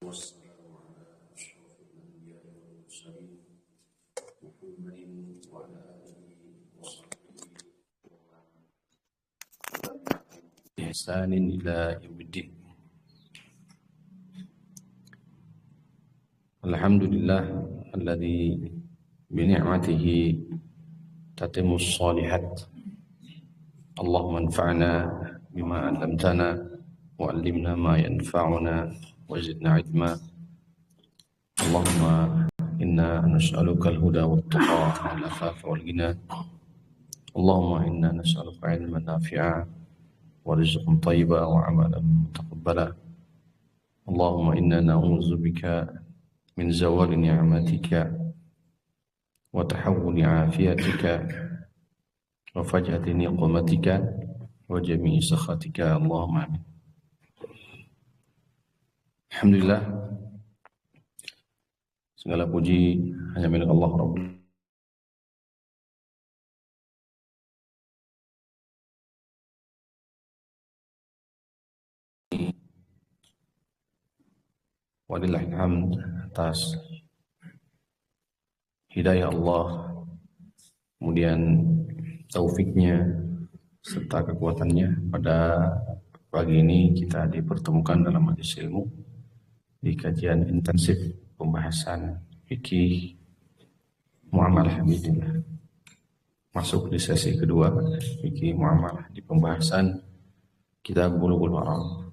والسلام على أشرف الأنبياء والمرسلين محمد وعلى آله وصحبه بإحسان إلى يوم الدين. الحمد لله الذي بنعمته تتم الصالحات. اللهم انفعنا بما علمتنا وعلمنا ما ينفعنا وزدنا علما. اللهم إنا نسألك الهدى والتقى والعفاف والغنى. اللهم إنا نسألك علما نافعا ورزقا طيبا وعملا متقبلا. اللهم إنا نعوذ بك من زوال نعمتك وتحول عافيتك وفجأة نقمتك وجميع سخطك. اللهم آمين. Alhamdulillah, segala puji hanya milik Allah Rabbul walillahil hamd atas hidayah Allah, kemudian taufiknya serta kekuatannya. Pada pagi ini kita dipertemukan dalam majelis ilmu di kajian intensif pembahasan fikih muamalah bidillah. Masuk di sesi kedua fikih muamalah di pembahasan kitab Bulughul Maram.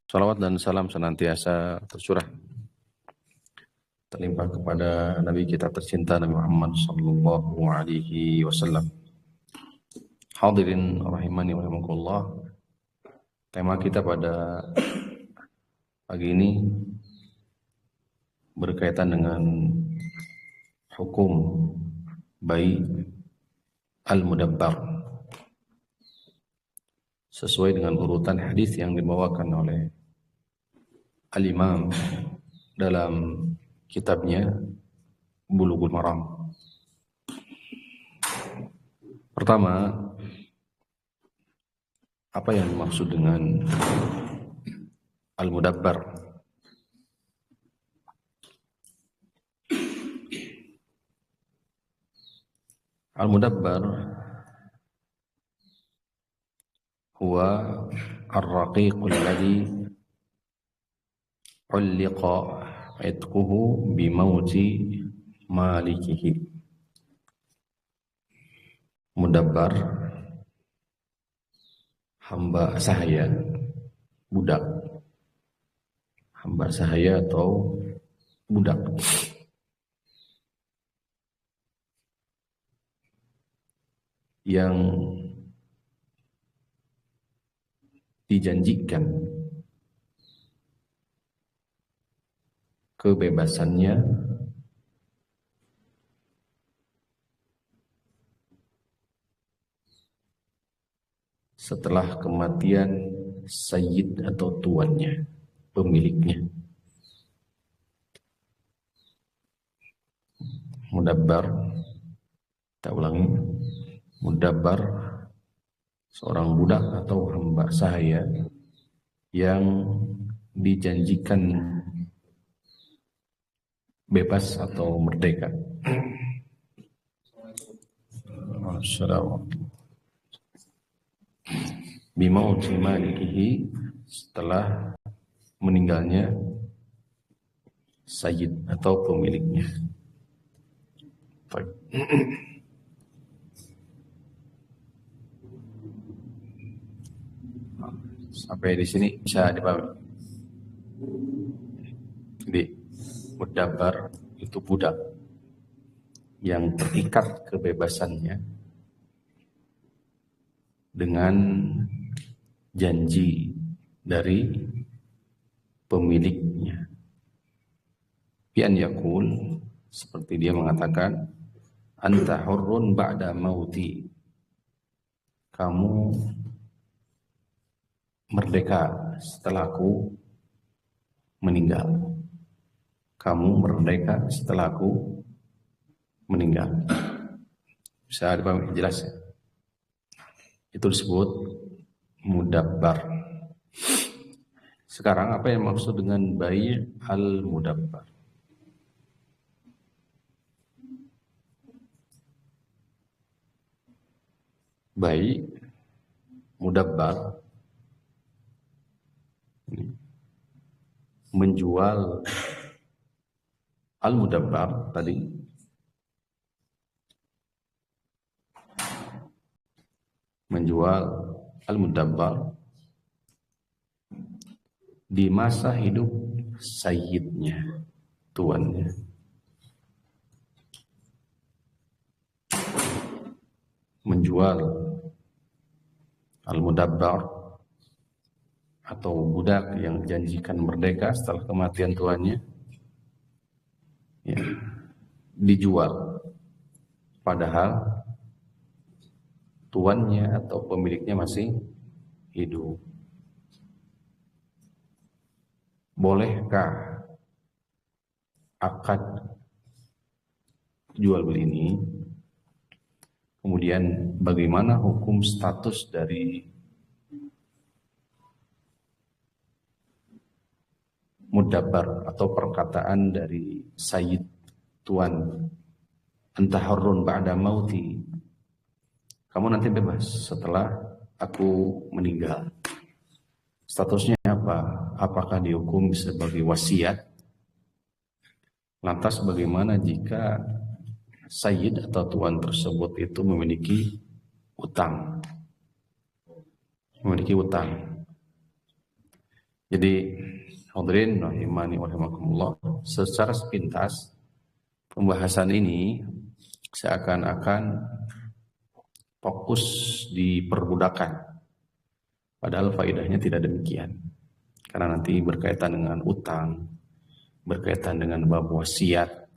Salawat dan salam senantiasa tercurah terlimpah kepada Nabi kita tercinta Nabi Muhammad sallallahu alaihi wasallam. Hadirin rahimani wa rahimakumullah. Tema kita pada pagi ini berkaitan dengan hukum bayi al-mudabbar sesuai dengan urutan hadis yang dibawakan oleh Al-Imam dalam kitabnya Bulughul Maram. Pertama, apa yang dimaksud dengan al-mudabbar? Al-mudabbar huwa ar-raqiqul ladzi ulliqa itquhu bi mauti malikihi. Mudabbar, hamba sahaya, budak, hamba sahaya atau budak yang dijanjikan kebebasannya setelah kematian sayyid atau tuannya, pemiliknya. Mudabbar, kita ulangi, mudabbar seorang budak atau hamba sahaya yang dijanjikan bebas atau merdeka. Assalamualaikum. Bimauti malikihi, setelah meninggalnya sayyid atau pemiliknya. Baik. Sampai di sini bisa dipahami. Jadi mudabbar itu budak yang terikat kebebasannya dengan janji dari pemiliknya. Bi'an yakul, seperti dia mengatakan, anta hurrun ba'da mauti, kamu merdeka setelahku meninggal. Kamu merdeka setelahku meninggal. Bisa dipahami jelas ya? Itu disebut mudabbar. Sekarang apa yang maksud dengan bai' al-mudabbar? Bai' mudabbar menjual al-mudabbar tadi menjual al-mudabbar di masa hidup sayyidnya, tuannya. Menjual al-mudabbar atau budak yang dijanjikan merdeka setelah kematian tuannya, ya, dijual padahal tuannya atau pemiliknya masih hidup. Bolehkah akad jual beli ini? Kemudian bagaimana hukum status dari mudabbar atau perkataan dari sayyid, tuan, anta hurrun ba'da mauti, kamu nanti bebas setelah aku meninggal. Statusnya apa? Apakah dihukum sebagai wasiat? Lantas bagaimana jika sayyid atau tuan tersebut itu memiliki utang? Memiliki utang. Jadi hadirin rahimani wa rahimakumullah, secara sepintas pembahasan ini seakan-akan fokus di perbudakan. Padahal faedahnya tidak demikian. Karena nanti berkaitan dengan utang, berkaitan dengan bab wasiat,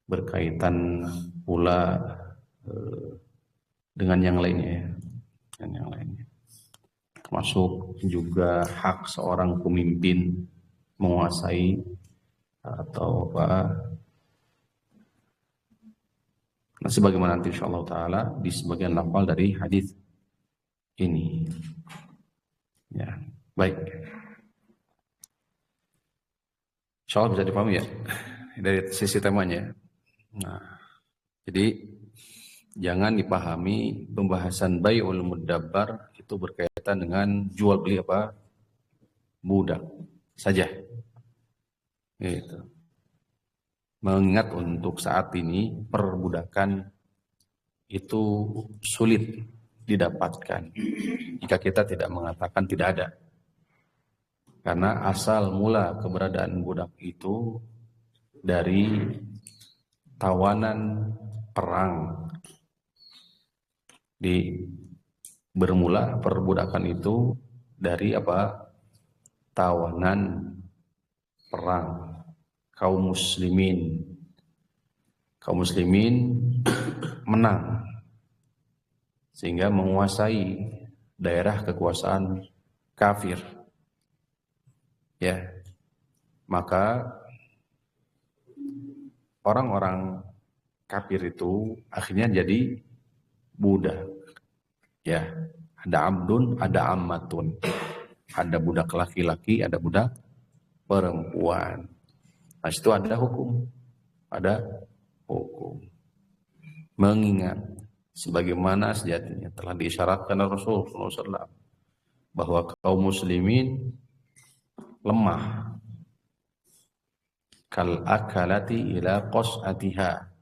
berkaitan pula dengan yang lainnya, dengan yang lainnya. Termasuk juga hak seorang pemimpin menguasai atau apa. Nah, sebagaimana nanti insyaallah taala di sebagian lafal dari hadis ini. Ya, baik. Insyaallah bisa dipahami ya dari sisi temanya. Nah, jadi jangan dipahami pembahasan bai'ul mudabbar itu berkaitan dengan jual beli apa? Budak saja. Gitu. Mengingat untuk saat ini perbudakan itu sulit didapatkan jika kita tidak mengatakan tidak ada. Karena asal mula keberadaan budak itu dari tawanan perang. Bermula perbudakan itu dari apa? Tawanan perang kaum muslimin. Kaum muslimin menang sehingga menguasai daerah kekuasaan kafir. Ya. Maka orang-orang kafir itu akhirnya jadi budak. Ya, ada abdun, ada ammatun. Ada budak laki-laki, ada budak perempuan. Nah, situ ada hukum. Ada hukum. Mengingat sebagaimana sejatinya telah diisyaratkan oleh Rasulullah SAW bahwa kaum muslimin lemah kal akalati ila qas'atiha.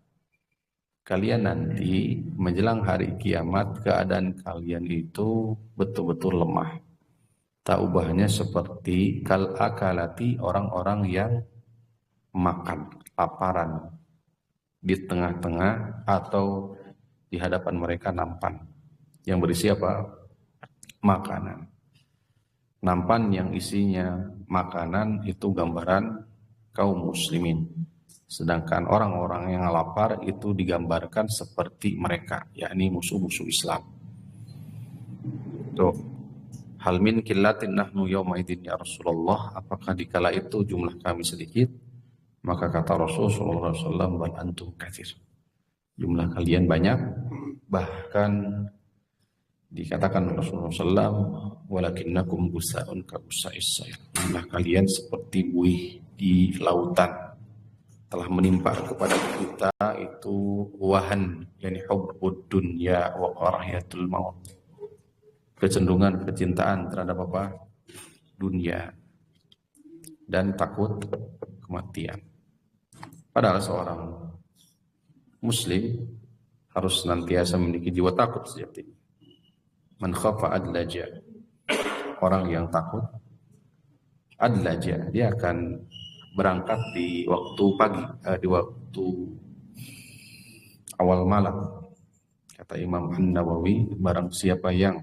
Kalian nanti menjelang hari kiamat keadaan kalian itu betul-betul lemah. Tak ubahnya seperti kal akalati, orang-orang yang makan laparan di tengah-tengah atau di hadapan mereka nampan yang berisi apa? Makanan. Nampan yang isinya makanan itu gambaran kaum muslimin. Sedangkan orang-orang yang lapar itu digambarkan seperti mereka, yakni musuh-musuh Islam. Tuh. Hal min qillatin nahnu yawma idzin ya Rasulullah, apakah dikala itu jumlah kami sedikit? Maka kata Rasulullah SAW, bal antum katsir. Jumlah kalian banyak, bahkan Dikatakan Rasulullah SAW, walakinnakum gusa'un ka gusa'is sayl. Kalian seperti buih di lautan. Telah menimpa kepada kita itu wahan, yani hubbud dunya wa karahiyatul maut. Kecenderungan kecintaan terhadap apa? Dunia dan takut kematian. Padahal seorang muslim harus senantiasa memiliki jiwa takut sejati. Man khafa adlaja. Orang yang takut adlaja, dia akan berangkat di waktu pagi, di waktu awal malam. Kata Imam An-Nawawi, barang siapa yang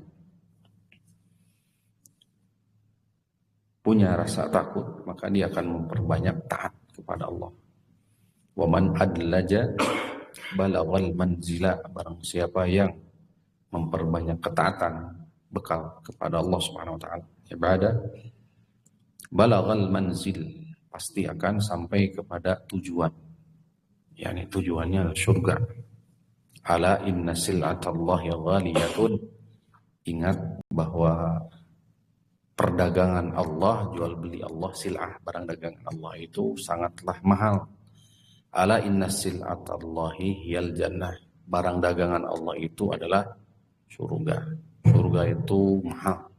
punya rasa takut, maka dia akan memperbanyak taat kepada Allah. Wa man adlaja balaghal manzila. Barang siapa yang memperbanyak ketaatan, bekal kepada Allah Subhanahu wa taala, ibadah, balaghal manzil, pasti akan sampai kepada tujuan. Yani tujuannya surga. Ala inna sil'atallahi ghaliyatun. Ingat bahwa perdagangan Allah, jual beli Allah, sil'ah, barang dagangan Allah itu sangatlah mahal. Ala inna sil'atallahi hiyal jannah. Barang dagangan Allah itu adalah surga. Surga itu mahal.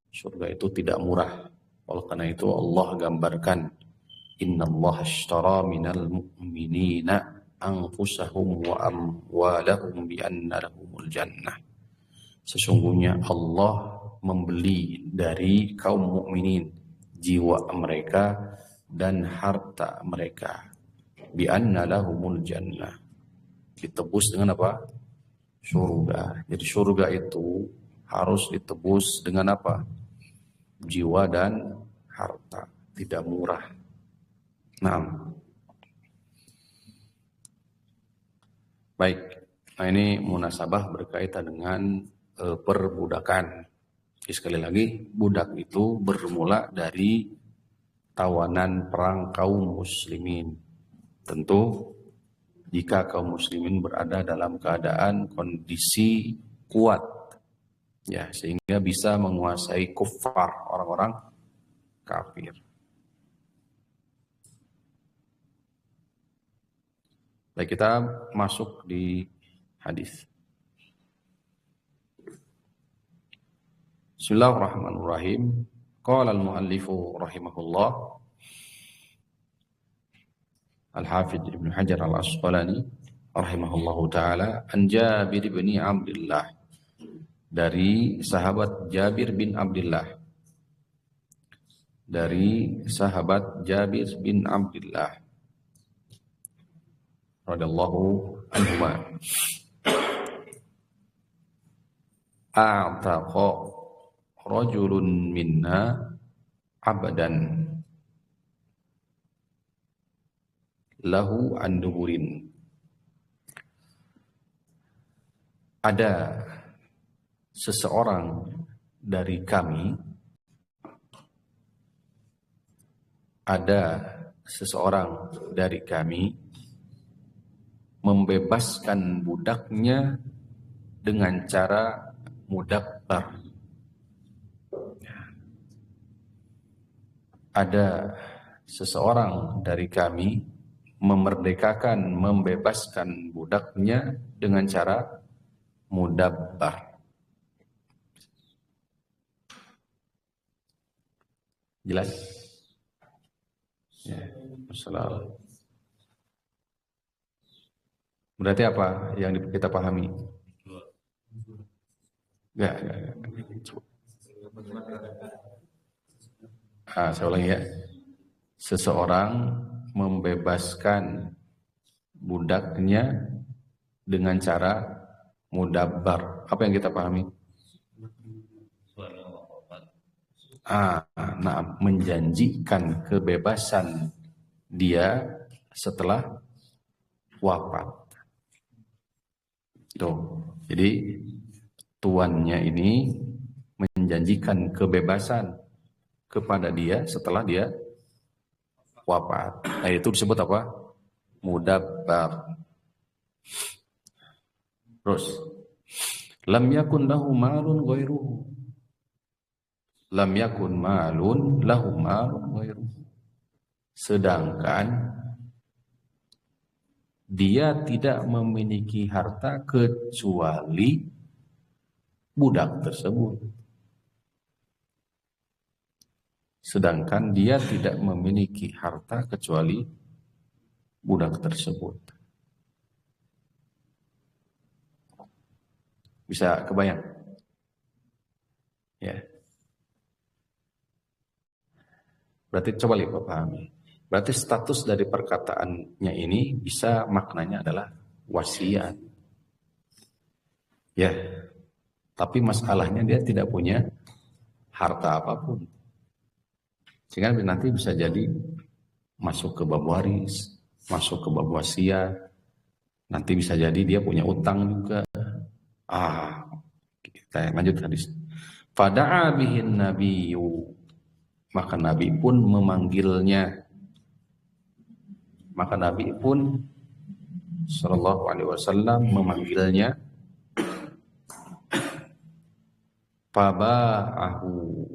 Surga itu tidak murah. Oleh karena itu Allah gambarkan, innallaha ashtara minal mu'minina anfusahum wa amwalahum bi anna lahumul jannah. Sesungguhnya Allah membeli dari kaum mukminin jiwa mereka dan harta mereka, bi anna lahumul jannah, ditebus dengan apa? Surga. Jadi surga itu harus ditebus dengan apa? Jiwa dan harta, tidak murah. Nah, baik. Nah, ini munasabah berkaitan dengan perbudakan. Jadi, sekali lagi, budak itu bermula dari tawanan perang kaum muslimin. Tentu jika kaum muslimin berada dalam keadaan kondisi kuat, ya, sehingga bisa menguasai kufar, orang-orang kafir. Baik, kita masuk di hadis. Bismillahirrahmanirrahim. Qala al-muallifu rahimahullah, Al-Hafidh Ibn Hajar Al-Asqalani rahimahullahu taala, an Jabir bin Abdullah, dari sahabat Jabir bin Abdullah, dari sahabat Jabir bin Abdullah radhiyallahu anhuma, a'taqa rajulun minna abdan lahu an duburin. Ada seseorang dari kami, membebaskan budaknya dengan cara mudabbar. Ada seseorang dari kami membebaskan budaknya dengan cara mudabbar. Jelas? Ya, masalah. Berarti apa yang kita pahami? Enggak. Saya ulangi ya. Seseorang membebaskan budaknya dengan cara mudabbar. Apa yang kita pahami? Menjanjikan kebebasan dia setelah wafat. Tuh. Jadi tuannya ini menjanjikan kebebasan kepada dia setelah dia wafat. Nah, itu disebut apa? Mudabbar. Terus, Lam yakun lahu malun ghairuhu. Lam yakun malun lahu malun ghairuhu. Sedangkan dia tidak memiliki harta kecuali budak tersebut. Sedangkan dia tidak memiliki harta kecuali budak tersebut. Bisa kebayang? Ya. Berarti coba lihat pahami. Berarti status dari perkataannya ini bisa maknanya adalah wasiat. Ya. Tapi masalahnya dia tidak punya harta apapun. Sehingga nanti bisa jadi masuk ke bab waris, masuk ke bab wasiat. Nanti bisa jadi dia punya utang juga. Kita lanjut hadis. Fada'a bihin nabiyyu, maka Nabi pun memanggilnya. Maka Nabi pun sallallahu alaihi wasallam memanggilnya. Faba'ahu,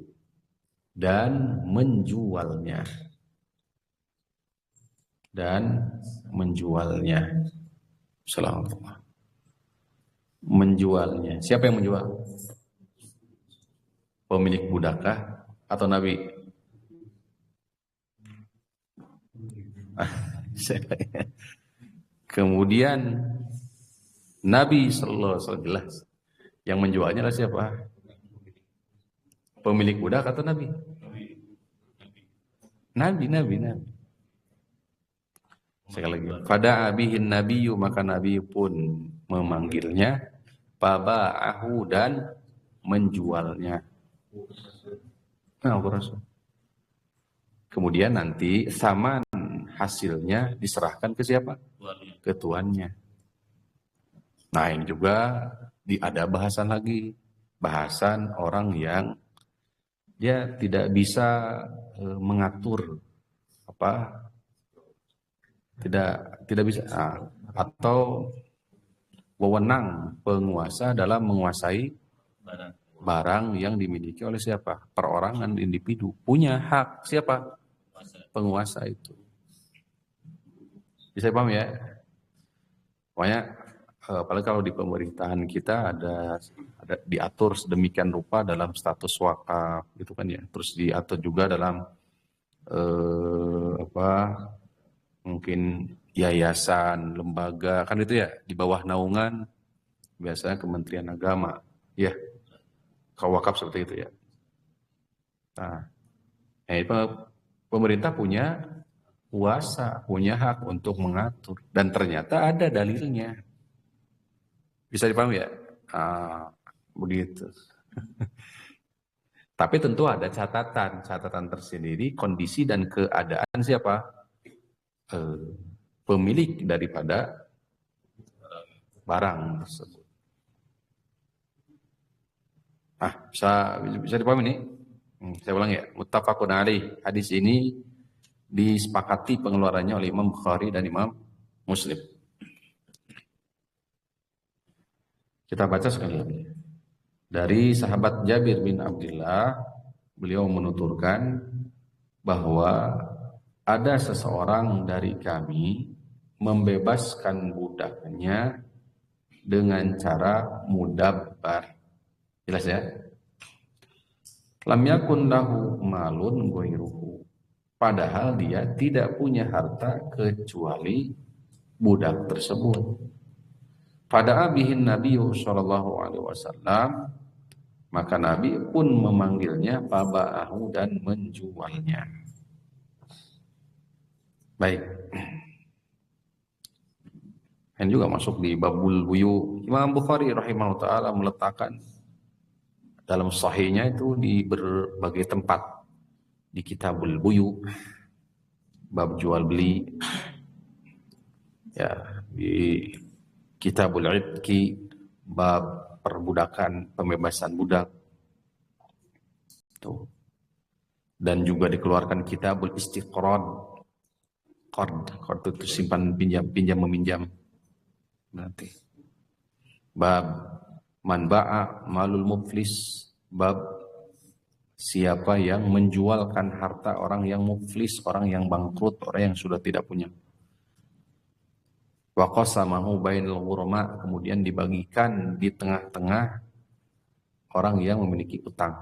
dan menjualnya. Sallallahu. Menjualnya. Siapa yang menjual? Pemilik budakkah atau Nabi? Kemudian Nabi sallallahu alaihi wasallam jelas. Yang menjualnya adalah siapa? Pemilik budak atau Nabi? Nabi. Sekali lagi. Pada abihin nabiyyu, maka Nabi pun memanggilnya. Faba'ahu, dan menjualnya. Kemudian nanti saman hasilnya diserahkan ke siapa? Ke tuannya. Nah ini juga ada bahasan lagi. Bahasan orang yang dia tidak bisa mengatur tidak bisa atau wewenang penguasa dalam menguasai barang yang dimiliki oleh siapa? Perorangan, individu. Punya hak siapa? Penguasa itu. Bisa paham ya? Pokoknya apalagi kalau di pemerintahan kita ada diatur sedemikian rupa dalam status wakaf gitu kan ya. Terus diatur juga dalam mungkin yayasan, lembaga, kan itu ya di bawah naungan biasanya Kementerian Agama. Ya. Kalau wakaf seperti itu ya. Nah, pemerintah punya kuasa, punya hak untuk mengatur, dan ternyata ada dalilnya. Bisa dipahami ya? Begitu. Tapi tentu ada catatan tersendiri, kondisi dan keadaan siapa? Pemilik daripada barang tersebut. Bisa dipahami nih? Saya ulang ya. Muttafaqun alaih. Hadis ini disepakati pengeluarannya oleh Imam Bukhari dan Imam Muslim. Kita baca sekali lagi. Dari sahabat Jabir bin Abdullah, beliau menuturkan bahwa ada seseorang dari kami membebaskan budaknya dengan cara mudabbar. Jelas ya? Lam yakun lahu malun ghairuhu. Padahal dia tidak punya harta kecuali budak tersebut. Pada abihin Nabi sallallahu alaihi wasallam, maka Nabi pun memanggilnya faba'ahu, dan menjualnya. Baik. Dan juga masuk di babul buyu. Imam Bukhari rahimahullah ta'ala meletakkan dalam sahihnya itu di berbagai tempat. Di kitabul buyu, bab jual beli, ya, di kitabul idki, bab perbudakan, pembebasan budak. Tuh. Dan juga dikeluarkan kitabul istiqrad, qard itu simpan pinjam meminjam. Nanti bab Man ba'a malul muflis, bab siapa yang menjualkan harta orang yang muflis, orang yang bangkrut, orang yang sudah tidak punya. Wa qasamahu bainal ghurama, kemudian dibagikan di tengah-tengah orang yang memiliki utang.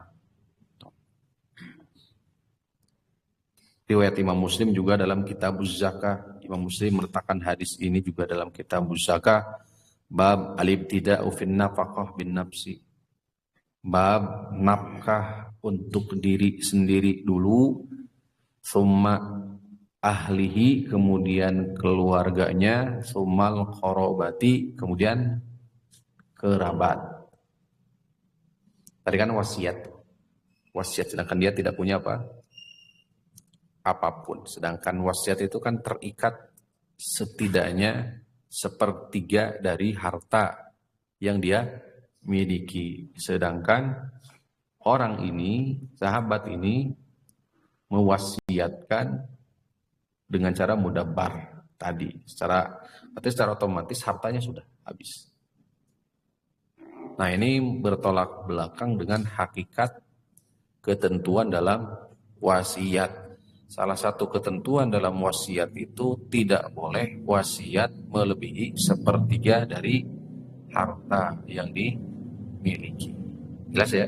Riwayat Imam Muslim juga dalam Kitabuz Zakah. Imam Muslim meletakkan hadis ini juga dalam Kitabuz Zakah. Bab al-ibtida'u fin nafaqah bin nafsi. Bab nafkah untuk diri sendiri dulu, summa ahlihi, kemudian keluarganya, summal qarabati, kemudian kerabat. Tadi kan wasiat. Wasiat sedangkan dia tidak punya apa? Apapun. Sedangkan wasiat itu kan terikat setidaknya sepertiga dari harta yang dia miliki. Sedangkan orang ini, sahabat ini mewasiatkan dengan cara mudabbar tadi. Secara otomatis hartanya sudah habis. Nah, ini bertolak belakang dengan hakikat ketentuan dalam wasiat. Salah satu ketentuan dalam wasiat itu tidak boleh wasiat melebihi sepertiga dari harta yang dimiliki. Jelas ya?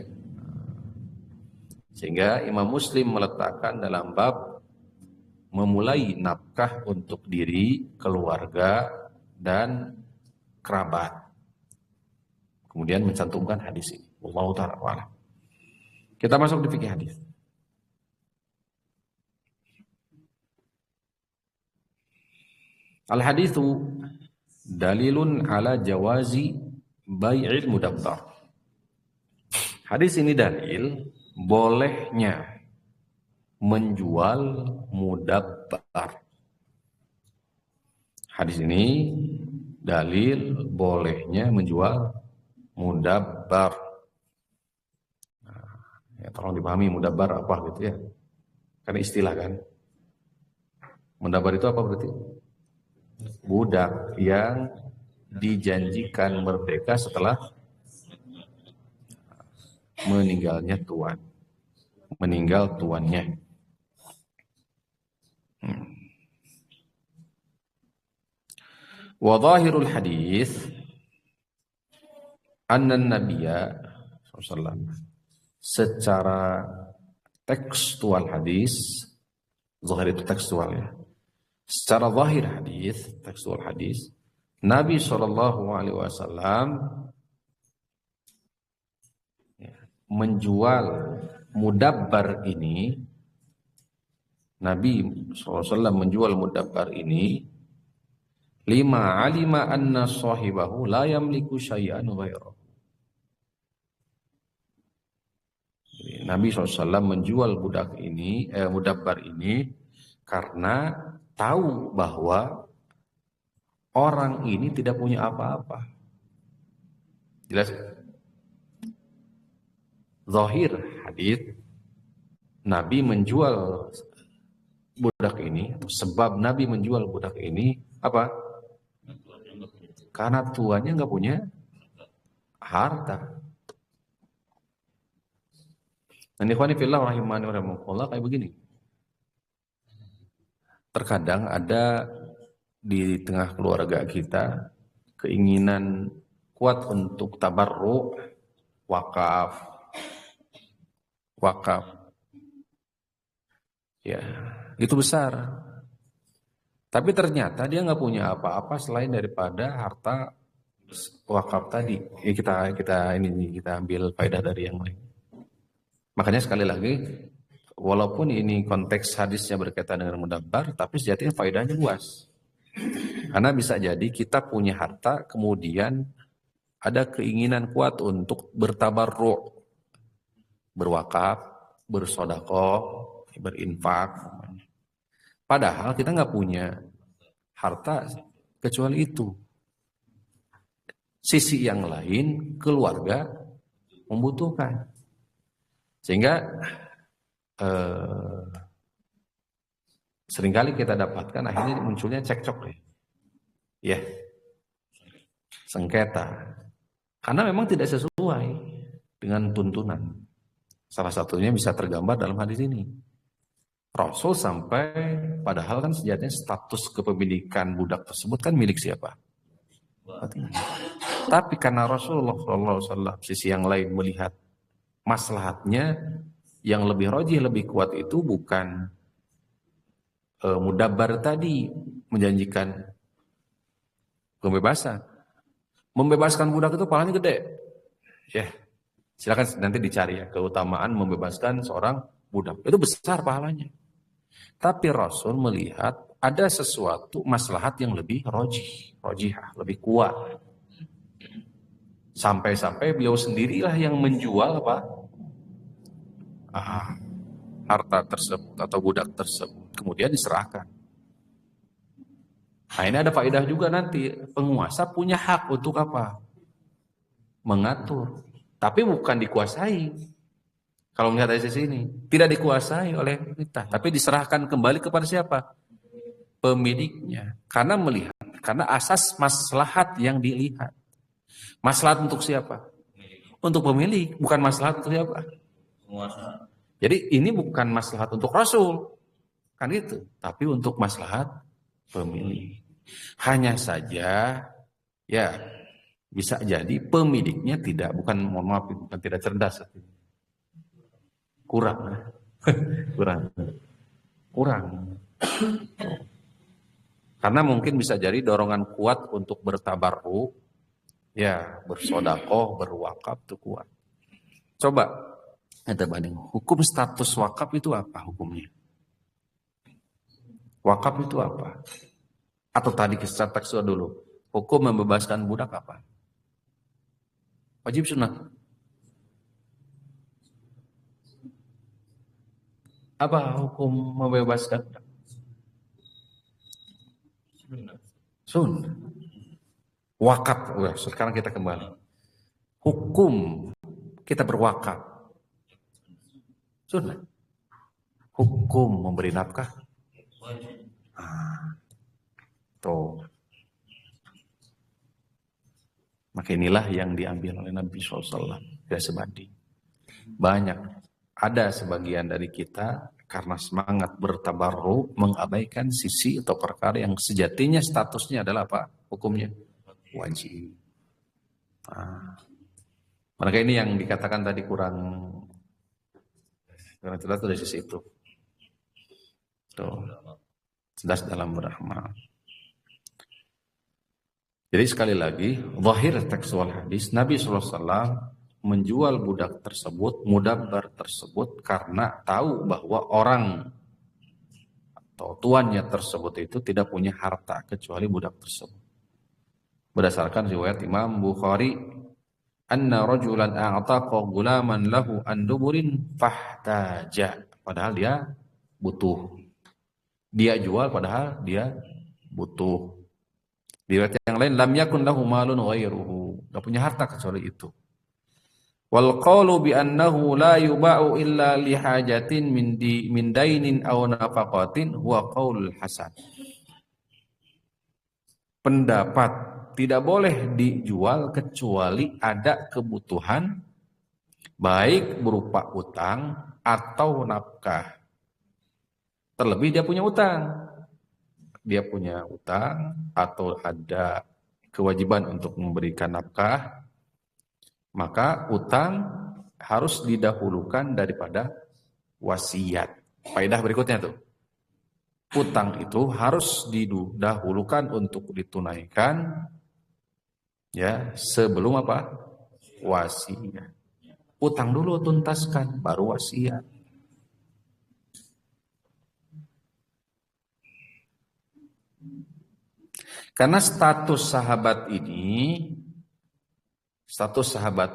Sehingga Imam Muslim meletakkan dalam bab memulai nafkah untuk diri, keluarga, dan kerabat. Kemudian mencantumkan hadis ini. Wallahu ta'ala a'lam. Kita masuk di fikih hadis. Al-hadithu dalilun ala jawazi bai'il mudabbar. Hadis ini dalil bolehnya menjual mudabbar. Hadis ini dalil bolehnya menjual mudabbar. Ya, tolong dipahami mudabbar apa gitu ya. Karena istilah kan. Mudabbar itu apa berarti? Budak yang dijanjikan merdeka setelah meninggal tuannya. Wa dhahirul hadis anna nabiyya sallallahu secara tekstual hadis, zahir itu tekstual ya. Secara zahir hadis, tekstual hadis, Nabi SAW menjual mudabbar ini, Nabi SAW menjual mudabbar ini, lima alima anna sahibahu la yamliku syai'an ghairahu. Nabi SAW menjual mudabbar ini karena tahu bahwa orang ini tidak punya apa-apa. Jelas? Zahir hadis Nabi menjual budak ini, atau sebab Nabi menjual budak ini apa? Karena tuannya nggak punya harta. Nah, ikhwani fillah rahimani wa rahimakumullah, kayak begini. Terkadang ada di tengah keluarga kita keinginan kuat untuk tabarruk, wakaf. Ya, itu besar. Tapi ternyata dia nggak punya apa-apa selain daripada harta wakaf tadi. Ya, kita ambil faedah dari yang lain. Makanya sekali lagi, walaupun ini konteks hadisnya berkaitan dengan mudabbar, tapi sejatinya faedahnya luas. Karena bisa jadi kita punya harta, kemudian ada keinginan kuat untuk bertabarruk, berwakaf, bersedekah, berinfak. Padahal kita nggak punya harta kecuali itu. Sisi yang lain, keluarga membutuhkan. Sehingga seringkali kita dapatkan akhirnya munculnya cekcok ya, sengketa. Karena memang tidak sesuai dengan tuntunan. Salah satunya bisa tergambar dalam hadis ini. Rasul sampai, padahal kan sejatinya status kepemilikan budak tersebut kan milik siapa? Tapi karena Rasulullah SAW sisi yang lain melihat maslahatnya yang lebih rajih, lebih kuat itu bukan mudabbar tadi menjanjikan pembebasan. Membebaskan budak itu pahalanya gede. Ya, silakan nanti dicari ya keutamaan membebaskan seorang budak. Itu besar pahalanya. Tapi Rasul melihat ada sesuatu maslahat yang lebih rajihah, lebih kuat. Sampai-sampai beliau sendirilah yang menjual apa? Harta tersebut atau budak tersebut. Kemudian diserahkan. Nah ini ada faedah juga nanti. Penguasa punya hak untuk apa? Mengatur. Tapi bukan dikuasai. Kalau melihat dari sisi ini. Tidak dikuasai oleh kita. Tapi diserahkan kembali kepada siapa? Pemiliknya. Karena melihat. Karena asas maslahat yang dilihat. Maslahat untuk siapa? Untuk pemilik. Bukan maslahat untuk siapa? Penguasa. Jadi ini bukan maslahat untuk Rasul. Kan itu. Tapi untuk maslahat pemilik. Hanya saja ya bisa jadi pemiliknya bukan tidak cerdas, kurang karena mungkin bisa jadi dorongan kuat untuk bertabarruk, ya bersodakoh, berwakaf itu kuat. Coba kita banding hukum status wakaf itu apa hukumnya? Wakaf itu apa? Atau tadi kisah tekstual dulu. Hukum membebaskan budak apa? Wajib sunnah. Apa hukum membebaskan budak? Sunnah. Wakaf. Sekarang kita kembali. Hukum kita berwakaf. Sunnah. Hukum memberi nafkah. Tuh. Maka inilah yang diambil oleh Nabi SAW. Tidak sebanding. Banyak. Ada sebagian dari kita karena semangat bertabarruk mengabaikan sisi atau perkara yang sejatinya statusnya adalah apa? Hukumnya wajib. Maka ini yang dikatakan tadi kurang jelas dari sisi itu. Tuh. Jelas dalam beramal. Jadi sekali lagi, zahir tekstual hadis, Nabi SAW menjual budak tersebut, mudabbar tersebut, karena tahu bahwa orang atau tuannya tersebut itu tidak punya harta kecuali budak tersebut. Berdasarkan riwayat Imam Bukhari, anna rajulan a'taqa gulaman lahu an duburin fahtaja. Padahal dia butuh. Dia jual padahal dia butuh. Di riwayat yang lain, lam yakun lahu malun ghairuhu. Enggak punya harta kecuali itu. Wal qawlu bi annahu la yuba'u illa li hajatin min dainin aw nafaqatin huwa qaulul hasan. Pendapat tidak boleh dijual kecuali ada kebutuhan baik berupa utang atau nafkah. Terlebih dia punya utang. Dia punya utang atau ada kewajiban untuk memberikan nafkah, maka utang harus didahulukan daripada wasiat. Faedah berikutnya tuh. Utang itu harus didahulukan untuk ditunaikan ya sebelum apa? Wasiat. Utang dulu tuntaskan baru wasiat. Karena status sahabat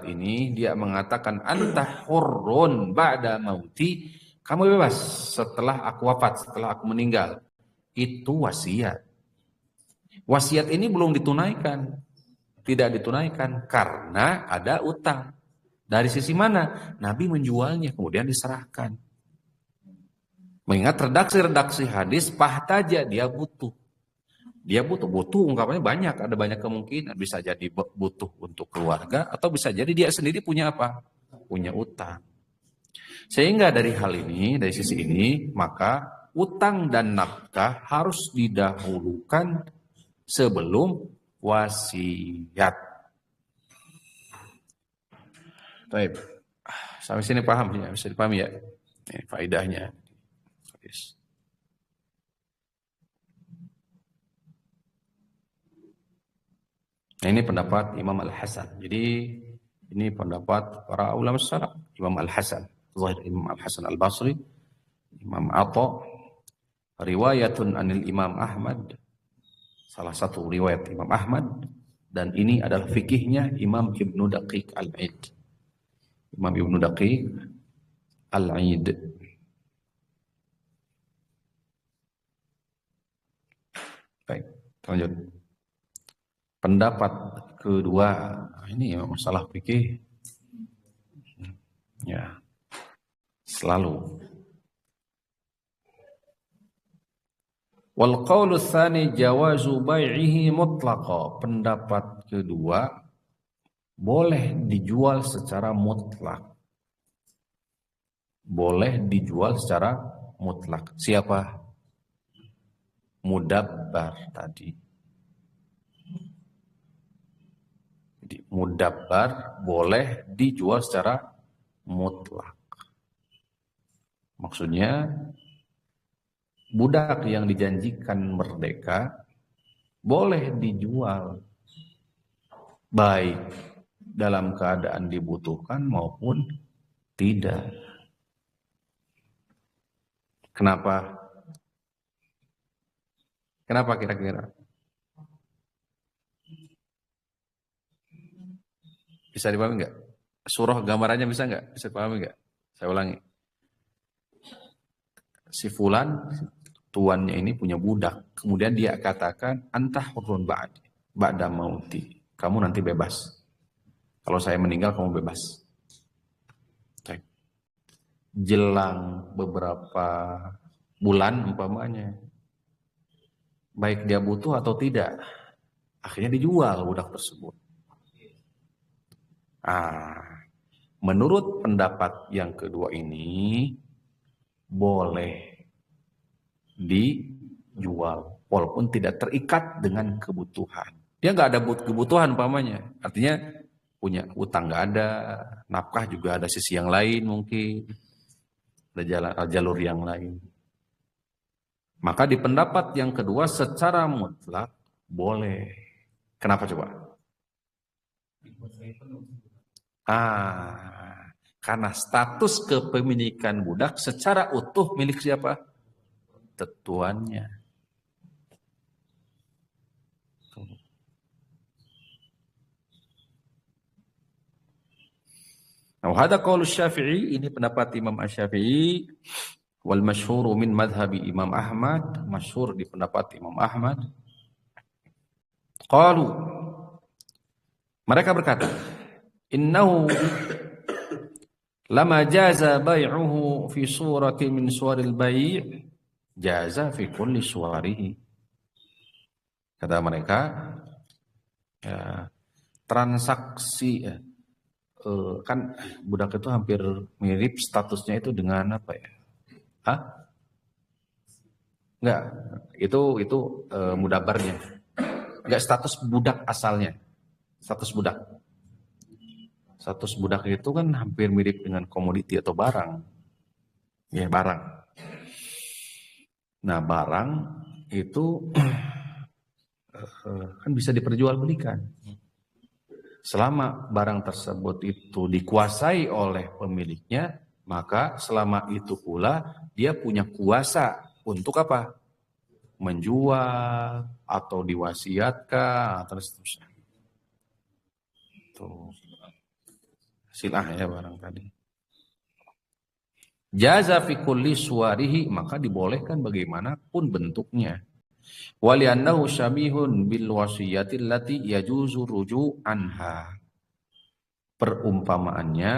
ini dia mengatakan anta hurrun ba'da mauti, kamu bebas setelah aku wafat, setelah aku meninggal. Itu wasiat. Wasiat ini belum ditunaikan. Tidak ditunaikan karena ada utang. Dari sisi mana? Nabi menjualnya kemudian diserahkan. Mengingat redaksi-redaksi hadis pahtaja dia butuh. Dia butuh ungkapannya banyak, ada banyak kemungkinan. Bisa jadi butuh untuk keluarga, atau bisa jadi dia sendiri punya apa? Punya utang. Sehingga dari hal ini, dari sisi ini, maka utang dan nafkah harus didahulukan sebelum wasiat. Baik. Sampai sini paham ya, bisa dipahami ya? Ini faedahnya. Yes. Nah, ini pendapat Imam Al-Hasan. Jadi ini pendapat para ulama salaf. Imam Al-Hasan, Zahir Imam Al-Hasan Al-Basri, Imam Atha, riwayatun anil Imam Ahmad. Salah satu riwayat Imam Ahmad, dan ini adalah fikihnya Imam Ibnu Daqiq Al-Aid. Imam Ibnu Daqiq Al-Aid. Baik, lanjut. Pendapat kedua, ini masalah fikih ya selalu. Wal qaulu tsani jawazu bai'ihi mutlaqa. Pendapat kedua, boleh dijual secara mutlak. Boleh dijual secara mutlak. Siapa? Mudabbar tadi. Jadi mudabbar boleh dijual secara mutlak. Maksudnya budak yang dijanjikan merdeka boleh dijual, baik dalam keadaan dibutuhkan maupun tidak. Kenapa? Kenapa kira-kira? Bisa dipahami nggak? Surah gambarannya bisa nggak? Bisa dipahami nggak? Saya ulangi. Si fulan, tuannya ini punya budak. Kemudian dia katakan, antah hurun ba'da mauti. Kamu nanti bebas. Kalau saya meninggal, kamu bebas. Jelang beberapa bulan umpamanya, baik dia butuh atau tidak, akhirnya dijual budak tersebut. Menurut pendapat yang kedua ini, boleh dijual walaupun tidak terikat dengan kebutuhan. Dia nggak ada kebutuhan umpamanya, artinya punya utang nggak ada, nafkah juga ada sisi yang lain mungkin, ada jalur yang lain. Maka di pendapat yang kedua secara mutlak boleh. Kenapa coba? Karena status kepemilikan budak secara utuh milik siapa? Tuannya. Nah, hada qaul Syafi'i, ini pendapat Imam Asy-Syafi'i, wal masyhur min madhhabi Imam Ahmad, masyhur di pendapat Imam Ahmad. Qalu, mereka berkata, innahu lama jaza bai'uhu fi surati min suwaril bai' jaza fi kulli suwarihi. Kata mereka, ya, transaksi kan budak itu hampir mirip statusnya itu dengan apa ya? Enggak, itu mudabarnya. Enggak status budak asalnya. Status budak. Status budak itu kan hampir mirip dengan komoditi atau barang. Ya, barang. Nah, barang itu kan bisa diperjualbelikan. Selama barang tersebut itu dikuasai oleh pemiliknya, maka selama itu pula dia punya kuasa untuk apa? Menjual atau diwasiatkan atau seterusnya. Tuh. Silah ya barang tadi. Jaza fi kulli suwarihi, maka dibolehkan bagaimanapun bentuknya. Waliannahu syabihun bil wasiyati allati yajuzu ruju' anha. Perumpamaannya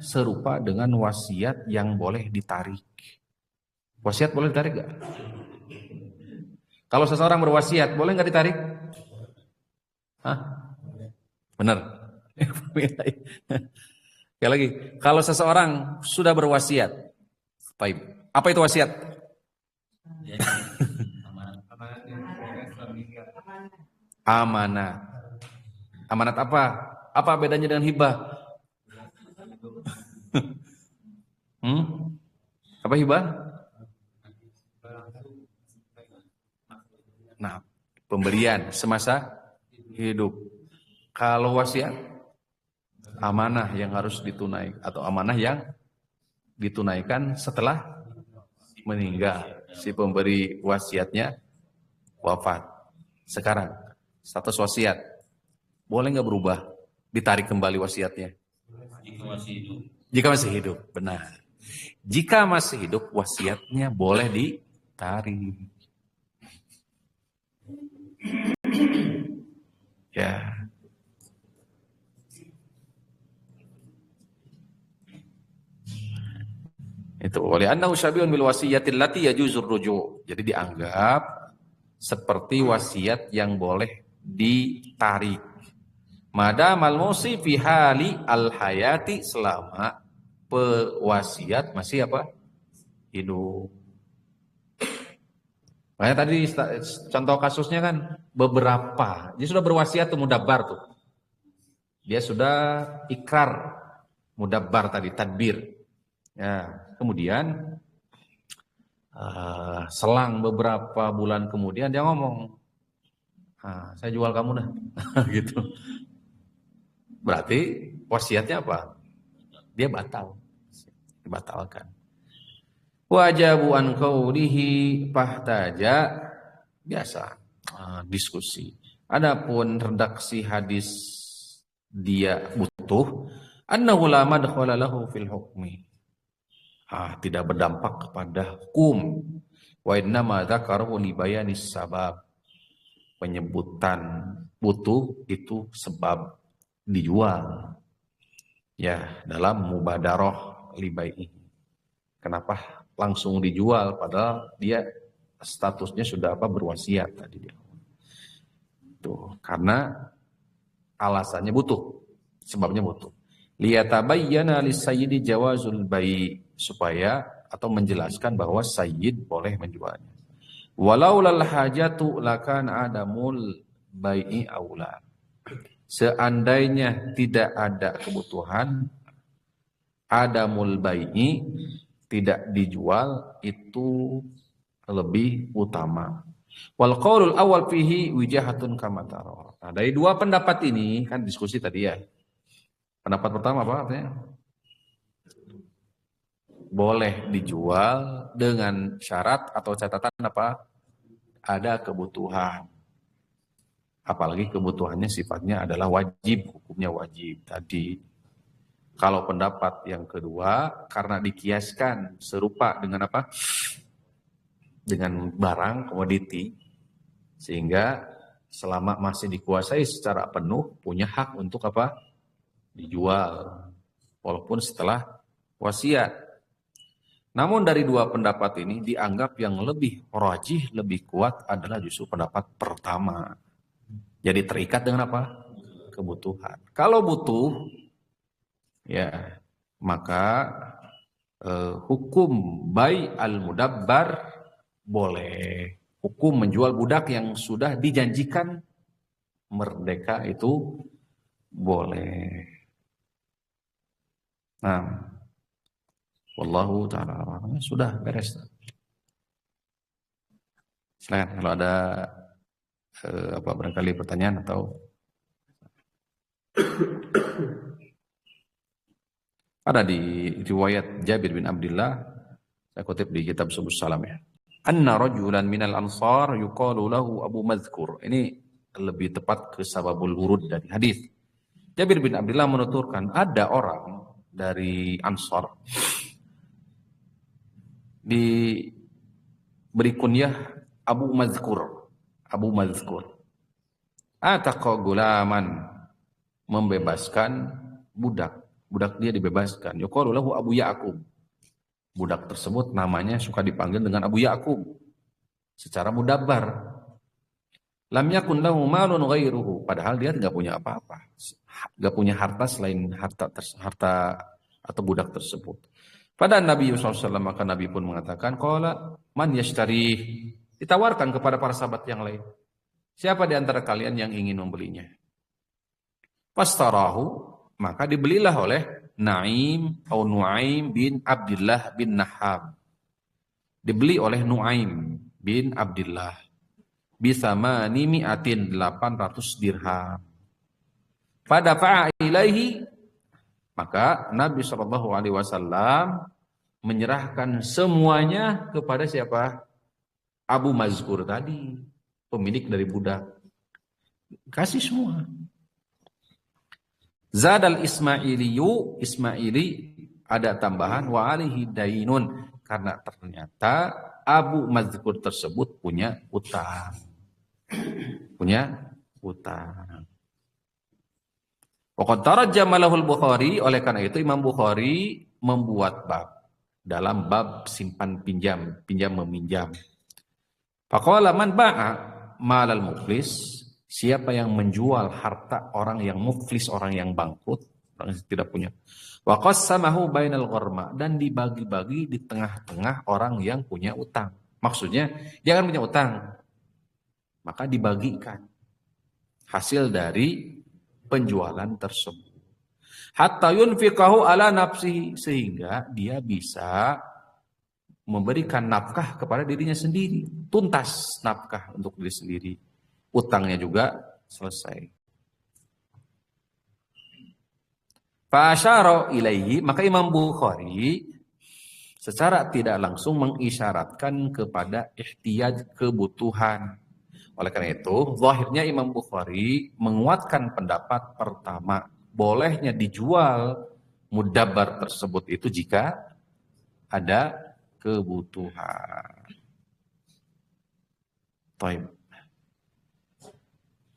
serupa dengan wasiat yang boleh ditarik. Wasiat boleh ditarik gak? Kalau seseorang berwasiat, boleh nggak ditarik? Hah? Benar. Sekali lagi, kalau seseorang sudah berwasiat, baik. Apa itu wasiat? Amanat. Amanat apa? Apa bedanya dengan hibah? Apa hibah? Nah, pemberian semasa hidup. Kalau wasiat, amanah yang harus ditunaikan atau amanah yang ditunaikan setelah meninggal. Si pemberi wasiatnya wafat. Sekarang status wasiat boleh nggak berubah? Ditarik kembali wasiatnya? Jika masih hidup, benar. Jika masih hidup, wasiatnya boleh ditarik. Ya. Itu oleh annahu syabiun bil wasiyatil lati yajuzur ruju'. Jadi dianggap seperti wasiat yang boleh ditarik. Madamal musi fi hali al hayati, selama pewasiat masih apa? Hidup. Makanya tadi contoh kasusnya kan beberapa. Dia sudah berwasiat tuh mudabbar tuh. Dia sudah ikrar mudabbar tadi, tadbir. Ya, kemudian selang beberapa bulan kemudian dia ngomong, saya jual kamu dah, gitu. Berarti wasiatnya apa? Dia batal, dibatalkan. Wajabu an qaulihi fahtaja, biasa diskusi. Adapun redaksi hadis dia butuh, annahu la madkhala lahu fil hukmi. Tidak berdampak kepada hukum. Wa innama dzakarahu li bayanis sabab. Penyebutan butuh itu sebab dijual. Ya, dalam mubadarah li bai'i. Kenapa langsung dijual padahal dia statusnya sudah berwasiat tadi dia. Tuh, karena alasannya butuh, sebabnya butuh. Liyatabayyana lisayyidi jawazul bai', supaya atau menjelaskan bahwa sayyid boleh menjualnya. Walau lal hajatu lakan adamul bai'i aula. Seandainya tidak ada kebutuhan, adamul bai'i, tidak dijual, itu lebih utama. Wal qaulul awal fihi wijahatun kama tara. Nah, dari dua pendapat ini kan diskusi tadi ya. Pendapat pertama apa artinya? Boleh dijual dengan syarat atau catatan apa? Ada kebutuhan. Apalagi kebutuhannya sifatnya adalah wajib, hukumnya wajib tadi. Kalau pendapat yang kedua, karena dikiaskan serupa dengan apa? Dengan barang, komoditi, sehingga selama masih dikuasai secara penuh, punya hak untuk apa? Dijual. Walaupun setelah wasiat. Namun dari dua pendapat ini dianggap yang lebih rajih, lebih kuat adalah justru pendapat pertama. Jadi terikat dengan apa? Kebutuhan. Kalau butuh, ya maka hukum bai al-mudabbar boleh. Hukum menjual budak yang sudah dijanjikan merdeka itu boleh. Nah, wallahu ta'ala sudah beres. Silakan kalau ada barangkali pertanyaan atau ada di riwayat Jabir bin Abdullah, saya kutip di kitab Subus Salam ya. Anna rajulan minal ansar yuqalu lahu Abu Madhkur. Ini lebih tepat ke sababul wurud dari hadis. Jabir bin Abdullah menuturkan ada orang dari Ansar diberi kunyah Abu Madhkur. Abu Madhkur. Ataqa gulaman, membebaskan budak. Budak dia dibebaskan. Yuqalu lahu Abu Ya'qub. Budak tersebut namanya suka dipanggil dengan Abu Ya'qub secara mudabbar. Lam yakun lahu malun ghairuhu, padahal dia nggak punya apa-apa, nggak punya harta selain harta atau budak tersebut. Pada Nabi SAW, maka Nabi pun mengatakan, qala man yashtari, ditawarkan kepada para sahabat yang lain, siapa di antara kalian yang ingin membelinya? Fastarahu, maka dibelilah oleh Naim atau Nuaim bin Abdullah bin Naham. Dibeli oleh Nuaim bin Abdullah bisama nimi'atin 800 dirham. Pada fa'ilaihi, maka Nabi SAW menyerahkan semuanya kepada siapa? Abu Mazkur tadi, pemilik dari budak. Kasih semua. Zadal Ismailiyu, Ismaili ada tambahan wa alihi dainun, karena ternyata Abu Mazkur tersebut punya utang. Punya utang. Waqad tarajjama lahul Bukhari, oleh karena itu Imam Bukhari membuat bab dalam bab simpan pinjam, pinjam meminjam. Faqala man ba'a malal muflis, siapa yang menjual harta orang yang muflis, orang yang bangkrut, orang yang tidak punya. Wa qassamahu bainal gharma, dan dibagi-bagi di tengah-tengah orang yang punya utang. Maksudnya dia kan punya utang, maka dibagikan hasil dari penjualan tersebut. Hatta yunfiqahu ala nafsihi, sehingga dia bisa memberikan nafkah kepada dirinya sendiri, tuntas nafkah untuk diri sendiri, utangnya juga selesai. Fa asyara ilaihi, maka Imam Bukhari secara tidak langsung mengisyaratkan kepada ihtiyaj, kebutuhan. Oleh karena itu, zahirnya Imam Bukhari menguatkan pendapat pertama, bolehnya dijual mudabbar tersebut itu jika ada kebutuhan. Taib.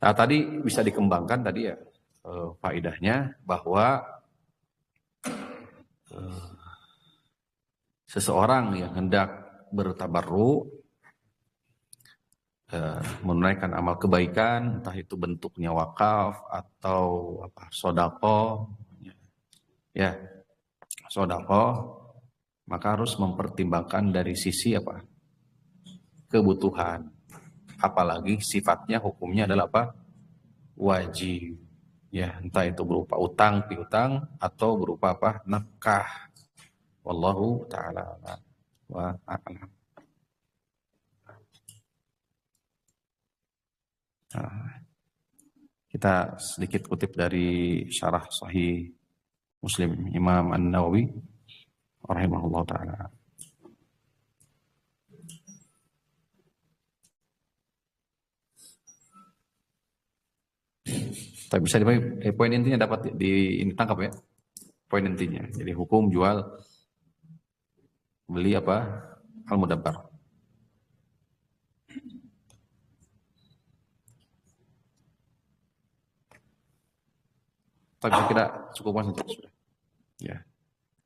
Nah, tadi bisa dikembangkan tadi ya faedahnya bahwa seseorang yang hendak bertabarru, menunaikan amal kebaikan, entah itu bentuknya wakaf atau sodaqoh, ya sodaqoh, maka harus mempertimbangkan dari sisi kebutuhan, apalagi sifatnya hukumnya adalah wajib, ya entah itu berupa utang piutang atau berupa nafkah. Wallahu ta'ala wa a'lam. Kita sedikit kutip dari syarah Sahih Muslim Imam An-Nawawi rahimahullah ta'ala. Tapi bisa dibagi, poin intinya dapat ditangkap ya. Poin intinya. Jadi hukum jual beli al-mudabbar. Tapi saya kira cukupkan saja sudah. Ya.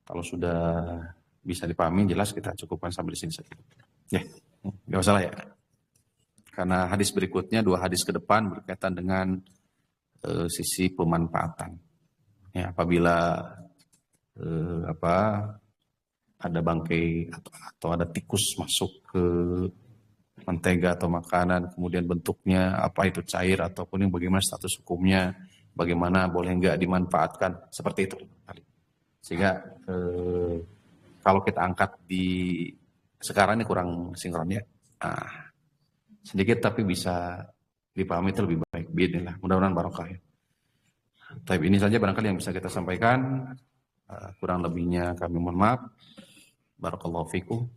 Kalau sudah bisa dipahami jelas, kita cukupkan sampai di sini saja. Ya, enggak masalah ya. Karena hadis berikutnya, 2 hadis ke depan berkaitan dengan sisi pemanfaatan. Ya, apabila ada bangkai atau ada tikus masuk ke mentega atau makanan, kemudian bentuknya itu cair ataupun yang bagaimana status hukumnya, bagaimana boleh enggak dimanfaatkan, seperti itu. Sehingga kalau kita angkat di sekarang ini kurang sinkron ya. Sedikit tapi bisa dipahami itu lebih baik. Bismillah, mudah-mudahan barokah ya. Tapi ini saja barangkali yang bisa kita sampaikan. Kurang lebihnya kami mohon maaf. Barakallahu fikum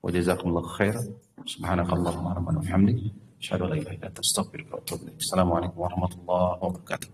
wa jazakumullahu khair. Subhanakallahumma rabbana wa bihamdik, asyhadu an la ilaha illa anta astaghfiruka wa atubu ilaik. Assalamualaikum warahmatullahi wabarakatuh.